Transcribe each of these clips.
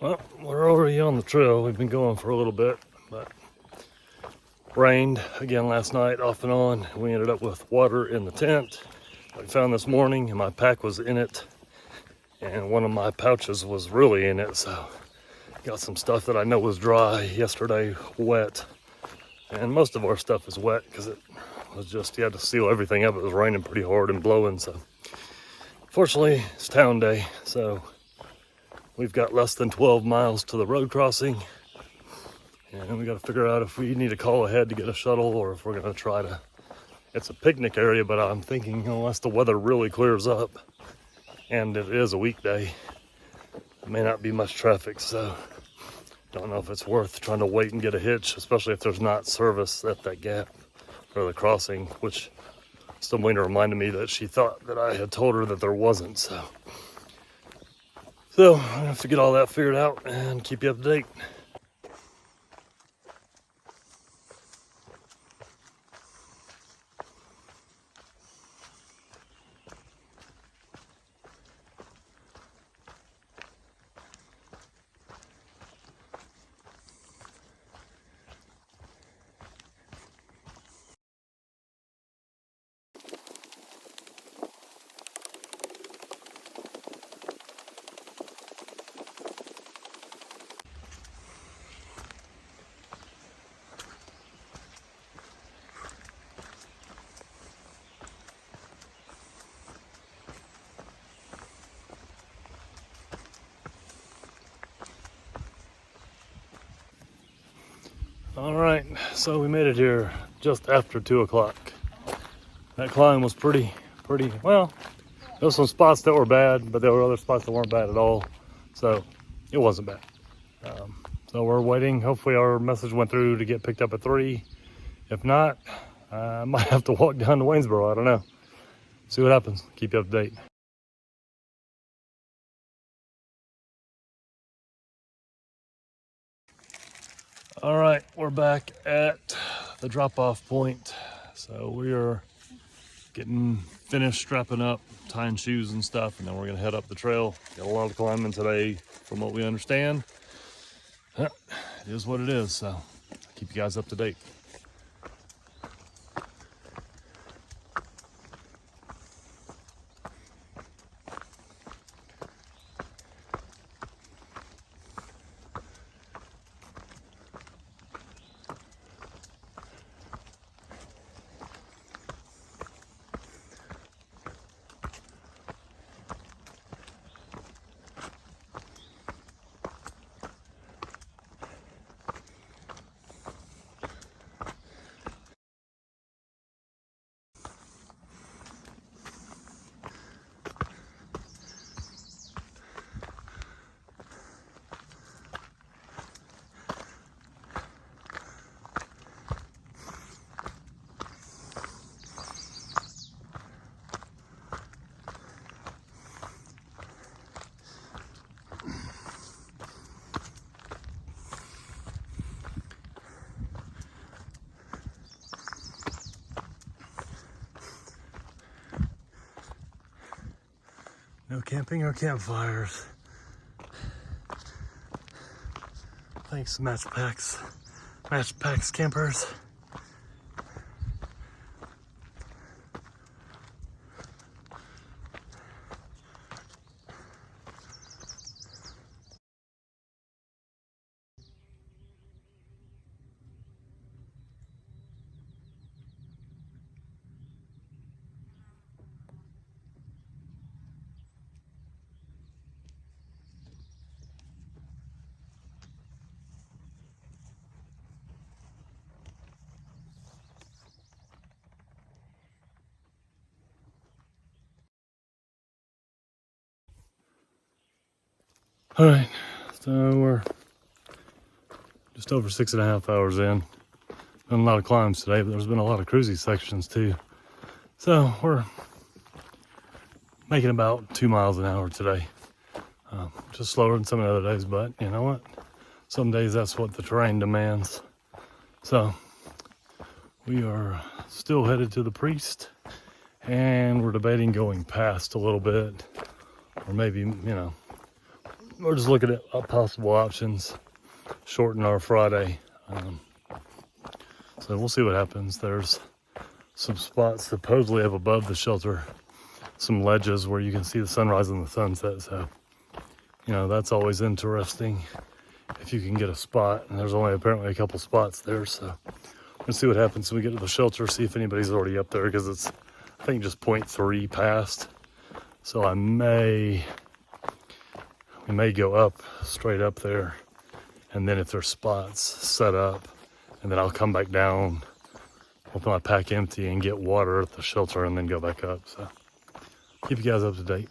Well, we're already on the trail. We've been going for a little bit, but rained again last night off and on. We ended up with water in the tent I found this morning, and my pack was in it, and one of my pouches was really in it. So got some stuff that I know was dry yesterday, wet, and most of our stuff is wet because it was just, you had to seal everything up. It was raining pretty hard and blowing. So fortunately it's town day, so we've got less than 12 miles to the road crossing, and we got to figure out if we need to call ahead to get a shuttle or if we're going to try to. It's a picnic area, but I'm thinking unless the weather really clears up, and it is a weekday, there may not be much traffic, so don't know if it's worth trying to wait and get a hitch, especially if there's not service at that gap or the crossing, which Stumblelina reminded me that she thought that I had told her that there wasn't. So I have to get all that figured out and keep you up to date. All right, so we made it here just after 2 o'clock. That climb was pretty, well, there were some spots that were bad, but there were other spots that weren't bad at all. So it wasn't bad. So we're waiting. Hopefully our message went through to get picked up at 3. If not, I might have to walk down to Waynesboro. I don't know. See what happens. Keep you up to date. All right, we're back at the drop-off point. So we are getting finished strapping up, tying shoes and stuff, and then we're gonna head up the trail. Got a lot of climbing today from what we understand. It is what it is, so I'll keep you guys up to date. No camping or campfires. Thanks, Match Packs campers. All right, so we're just over 6.5 hours in. Done a lot of climbs today, but there's been a lot of cruisy sections too. So we're making about 2 miles an hour today. Just slower than some of the other days, but you know what? Some days that's what the terrain demands. So we are still headed to the Priest, and we're debating going past a little bit, or maybe, we're just looking at possible options, shorten our Friday. So we'll see what happens. There's some spots supposedly up above the shelter, some ledges where you can see the sunrise and the sunset. So, you know, that's always interesting if you can get a spot. And there's only apparently a couple spots there. So we'll see what happens when we get to the shelter, see if anybody's already up there, because it's, I think, just 0.3 past. So we may go up, straight up there. And then if there's spots, set up. And then I'll come back down, open my pack empty, and get water at the shelter, and then go back up. So keep you guys up to date.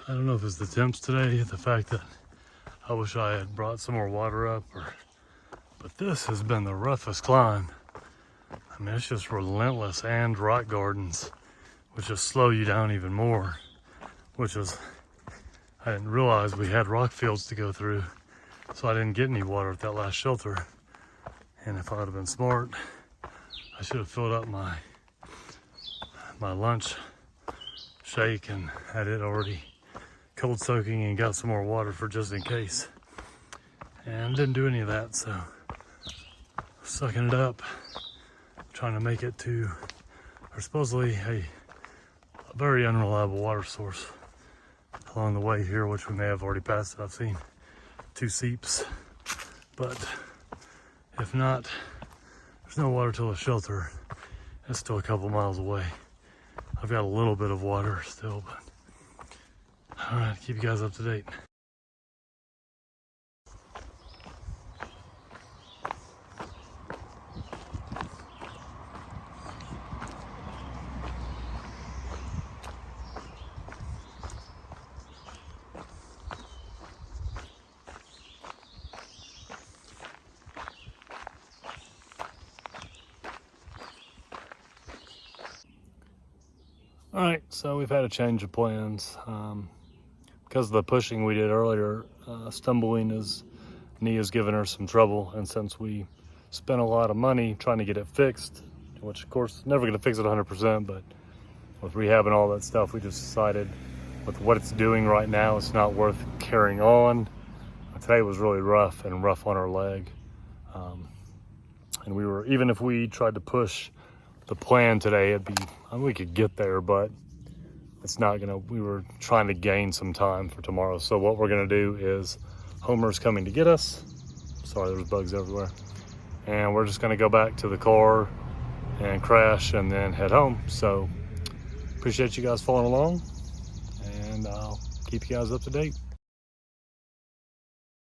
I don't know if it's the temps today, the fact that I wish I had brought some more water up, but this has been the roughest climb. I mean, it's just relentless, and rock gardens, which just slow you down even more, which is, I didn't realize we had rock fields to go through, so I didn't get any water at that last shelter. And if I would have been smart, I should have filled up my lunch shake and had it already cold soaking and got some more water for just in case. And didn't do any of that, so sucking it up, trying to make it to, or supposedly a very unreliable water source along the way here, which we may have already passed it. I've seen 2 seeps, but if not, there's no water till the shelter. It's still a couple miles away. I've got a little bit of water still, but all right, keep you guys up to date. All right, so we've had a change of plans. Because of the pushing we did earlier, Stumblelina's knee has given her some trouble, and since we spent a lot of money trying to get it fixed, which of course never going to fix it 100%, but with rehab and all that stuff, we just decided with what it's doing right now, it's not worth carrying on. Today was really rough on her leg, and we were, even if we tried to push the plan today, we could get there, but it's not gonna, we were trying to gain some time for tomorrow. So what we're gonna do is, Homer's coming to get us. Sorry, there's bugs everywhere. And we're just gonna go back to the car and crash and then head home. So appreciate you guys following along, and I'll keep you guys up to date.